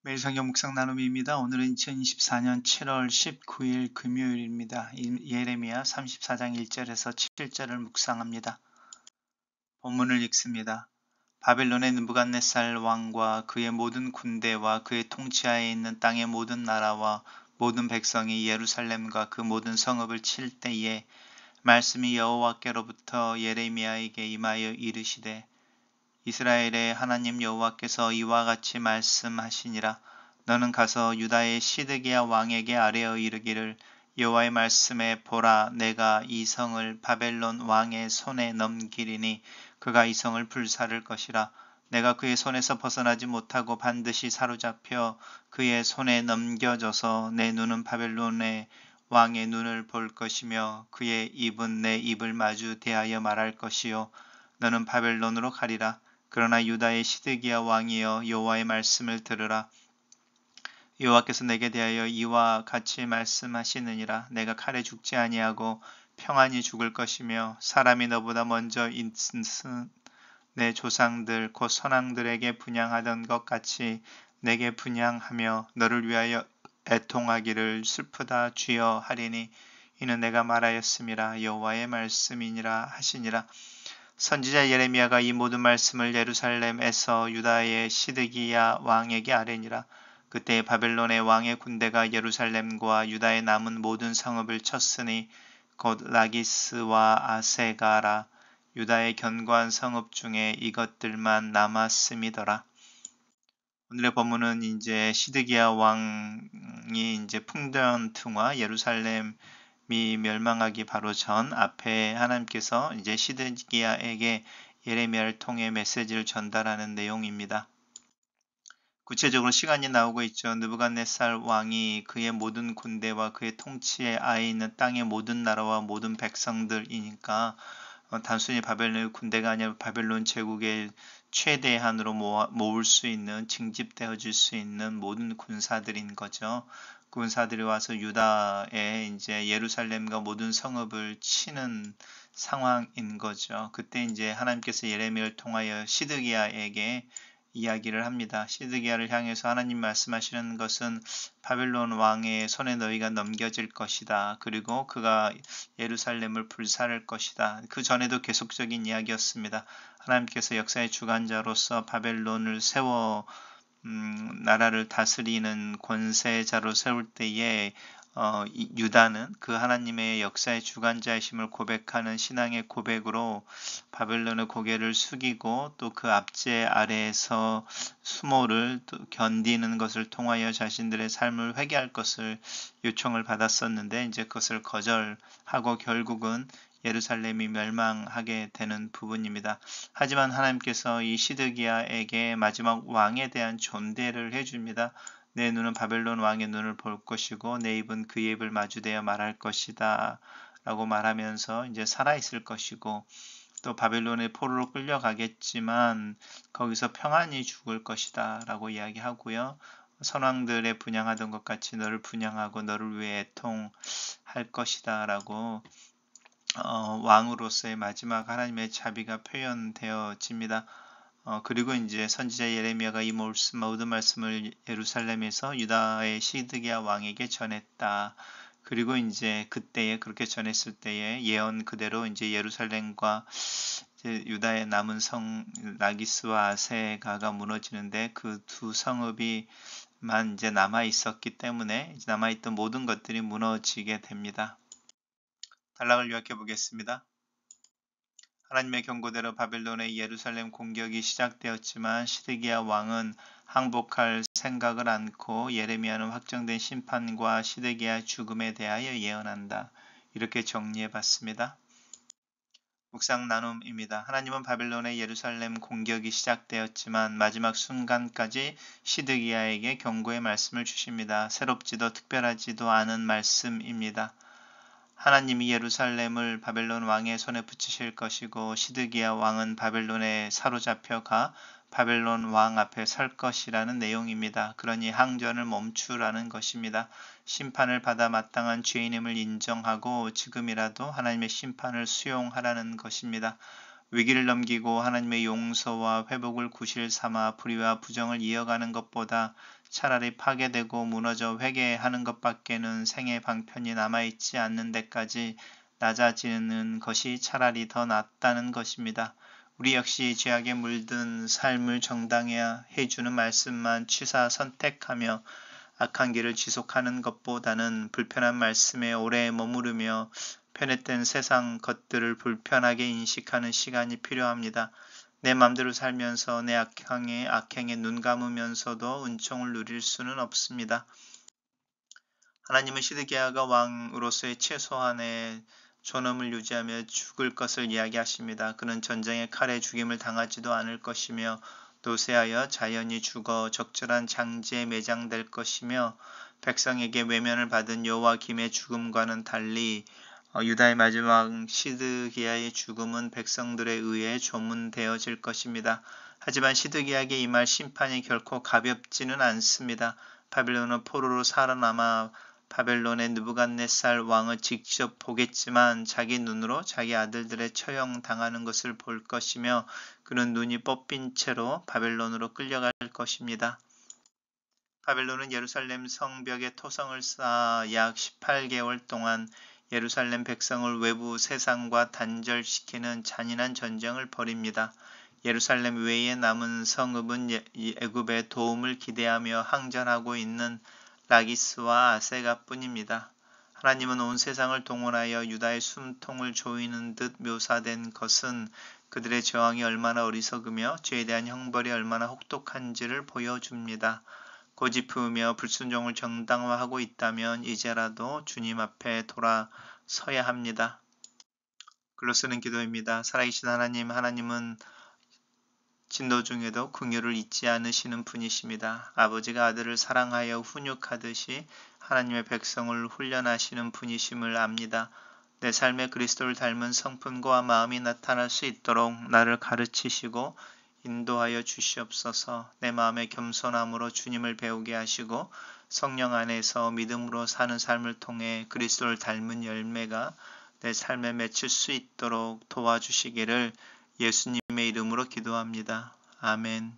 매일 성경 묵상 나눔입니다. 오늘은 2024년 7월 19일 금요일입니다. 예레미야 34장 1절에서 7절을 묵상합니다. 본문을 읽습니다. 바벨론의 느부갓네살 왕과 그의 모든 군대와 그의 통치하에 있는 땅의 모든 나라와 모든 백성이 예루살렘과 그 모든 성읍을 칠 때에 말씀이 여호와께로부터 예레미야에게 임하여 이르시되 이스라엘의 하나님 여호와께서 이와 같이 말씀하시니라. 너는 가서 유다의 시드기야 왕에게 아뢰어 이르기를 여호와의 말씀에 보라, 내가 이 성을 바벨론 왕의 손에 넘기리니 그가 이 성을 불사를 것이라. 내가 그의 손에서 벗어나지 못하고 반드시 사로잡혀 그의 손에 넘겨져서 내 눈은 바벨론의 왕의 눈을 볼 것이며 그의 입은 내 입을 마주 대하여 말할 것이요 너는 바벨론으로 가리라. 그러나 유다의 시드기야 왕이여 여호와의 말씀을 들으라. 여호와께서 내게 대하여 이와 같이 말씀하시느니라. 내가 칼에 죽지 아니하고 평안히 죽을 것이며 사람이 너보다 먼저 있은 내 조상들 곧 선왕들에게 분향하던 것 같이 내게 분향하며 너를 위하여 애통하기를 슬프다 주여 하리니 이는 내가 말하였음이라. 여호와의 말씀이니라 하시니라. 선지자 예레미야가 이 모든 말씀을 예루살렘에서 유다의 시드기야 왕에게 아뢰니라. 그때 바벨론의 왕의 군대가 예루살렘과 유다의 남은 모든 성읍을 쳤으니 곧 라기스와 아세가라. 유다의 견고한 성읍 중에 이것들만 남았음이더라. 오늘의 본문은 이제 시드기야 왕이 이제 풍전등화 예루살렘 미 멸망하기 바로 전 앞에 하나님께서 이제 시드기야에게 예레미야를 통해 메시지를 전달하는 내용입니다. 구체적으로 시간이 나오고 있죠. 느부갓네살 왕이 그의 모든 군대와 그의 통치에 아에 있는 땅의 모든 나라와 모든 백성들이니까 단순히 바벨론 군대가 아니라 바벨론 제국의 최대한으로 모을 수 있는 징집되어질 수 있는 모든 군사들인 거죠. 군사들이 와서 유다에 이제 예루살렘과 모든 성읍을 치는 상황인 거죠. 그때 이제 하나님께서 예레미야를 통하여 시드기야에게 이야기를 합니다. 시드기야를 향해서 하나님 말씀하시는 것은 바벨론 왕의 손에 너희가 넘겨질 것이다. 그리고 그가 예루살렘을 불사를 것이다. 그 전에도 계속적인 이야기였습니다. 하나님께서 역사의 주관자로서 바벨론을 세워 나라를 다스리는 권세자로 세울 때에 유다는 그 하나님의 역사의 주관자이심을 고백하는 신앙의 고백으로 바벨론의 고개를 숙이고 또 그 압제 아래에서 수모를 견디는 것을 통하여 자신들의 삶을 회개할 것을 요청을 받았었는데 이제 그것을 거절하고 결국은 예루살렘이 멸망하게 되는 부분입니다. 하지만 하나님께서 이 시드기야에게 마지막 왕에 대한 존대를 해줍니다. 내 눈은 바벨론 왕의 눈을 볼 것이고 내 입은 그의 입을 마주대어 말할 것이다 라고 말하면서 이제 살아있을 것이고 또 바벨론의 포로로 끌려가겠지만 거기서 평안히 죽을 것이다 라고 이야기하고요. 선왕들의 분향하던 것 같이 너를 분향하고 너를 위해 애통할 것이다 라고 왕으로서의 마지막 하나님의 자비가 표현되어집니다. 그리고 이제 선지자 예레미야가 이 모든 말씀을 예루살렘에서 유다의 시드기야 왕에게 전했다. 그리고 이제 그때에 그렇게 전했을 때에 예언 그대로 이제 예루살렘과 이제 유다의 남은 성 라기스와 아세가가 무너지는데 그 두 성읍이만 이제 남아 있었기 때문에 남아 있던 모든 것들이 무너지게 됩니다. 단락을 요약해 보겠습니다. 하나님의 경고대로 바벨론의 예루살렘 공격이 시작되었지만 시드기야 왕은 항복할 생각을 않고 예레미야는 확정된 심판과 시드기야 죽음에 대하여 예언한다. 이렇게 정리해 봤습니다. 묵상 나눔입니다. 하나님은 바벨론의 예루살렘 공격이 시작되었지만 마지막 순간까지 시드기야에게 경고의 말씀을 주십니다. 새롭지도 특별하지도 않은 말씀입니다. 하나님이 예루살렘을 바벨론 왕의 손에 붙이실 것이고 시드기야 왕은 바벨론에 사로잡혀가 바벨론 왕 앞에 설 것이라는 내용입니다. 그러니 항전을 멈추라는 것입니다. 심판을 받아 마땅한 죄인임을 인정하고 지금이라도 하나님의 심판을 수용하라는 것입니다. 위기를 넘기고 하나님의 용서와 회복을 구실 삼아 불의와 부정을 이어가는 것보다 차라리 파괴되고 무너져 회개하는 것밖에는 생의 방편이 남아있지 않는 데까지 낮아지는 것이 차라리 더 낫다는 것입니다. 우리 역시 죄악에 물든 삶을 정당해야 해주는 말씀만 취사 선택하며 악한 길을 지속하는 것보다는 불편한 말씀에 오래 머무르며 편했던 세상 것들을 불편하게 인식하는 시간이 필요합니다. 내 맘대로 살면서 내 악행에 눈 감으면서도 은총을 누릴 수는 없습니다. 하나님은 시드기야가 왕으로서의 최소한의 존엄을 유지하며 죽을 것을 이야기하십니다. 그는 전쟁의 칼에 죽임을 당하지도 않을 것이며 노쇠하여 자연히 죽어 적절한 장지에 매장될 것이며 백성에게 외면을 받은 여호와김의 죽음과는 달리 유다의 마지막 시드기야의 죽음은 백성들에 의해 조문되어질 것입니다. 하지만 시드기야에게 임할 심판이 결코 가볍지는 않습니다. 바벨론은 포로로 살아남아 바벨론의 느부갓네살 왕을 직접 보겠지만 자기 눈으로 자기 아들들의 처형당하는 것을 볼 것이며 그는 눈이 뽑힌 채로 바벨론으로 끌려갈 것입니다. 바벨론은 예루살렘 성벽에 토성을 쌓아 약 18개월 동안 예루살렘 백성을 외부 세상과 단절시키는 잔인한 전쟁을 벌입니다. 예루살렘 외에 남은 성읍은 애굽의 도움을 기대하며 항전하고 있는 라기스와 아세가뿐입니다. 하나님은 온 세상을 동원하여 유다의 숨통을 조이는 듯 묘사된 것은 그들의 저항이 얼마나 어리석으며 죄에 대한 형벌이 얼마나 혹독한지를 보여줍니다. 고집부으며 불순종을 정당화하고 있다면 이제라도 주님 앞에 돌아서야 합니다. 글로 쓰는 기도입니다. 살아계신 하나님은 진노 중에도 긍휼을 잊지 않으시는 분이십니다. 아버지가 아들을 사랑하여 훈육하듯이 하나님의 백성을 훈련하시는 분이심을 압니다. 내 삶에 그리스도를 닮은 성품과 마음이 나타날 수 있도록 나를 가르치시고 인도하여 주시옵소서. 내 마음의 겸손함으로 주님을 배우게 하시고 성령 안에서 믿음으로 사는 삶을 통해 그리스도를 닮은 열매가 내 삶에 맺힐 수 있도록 도와주시기를 예수님의 이름으로 기도합니다. 아멘.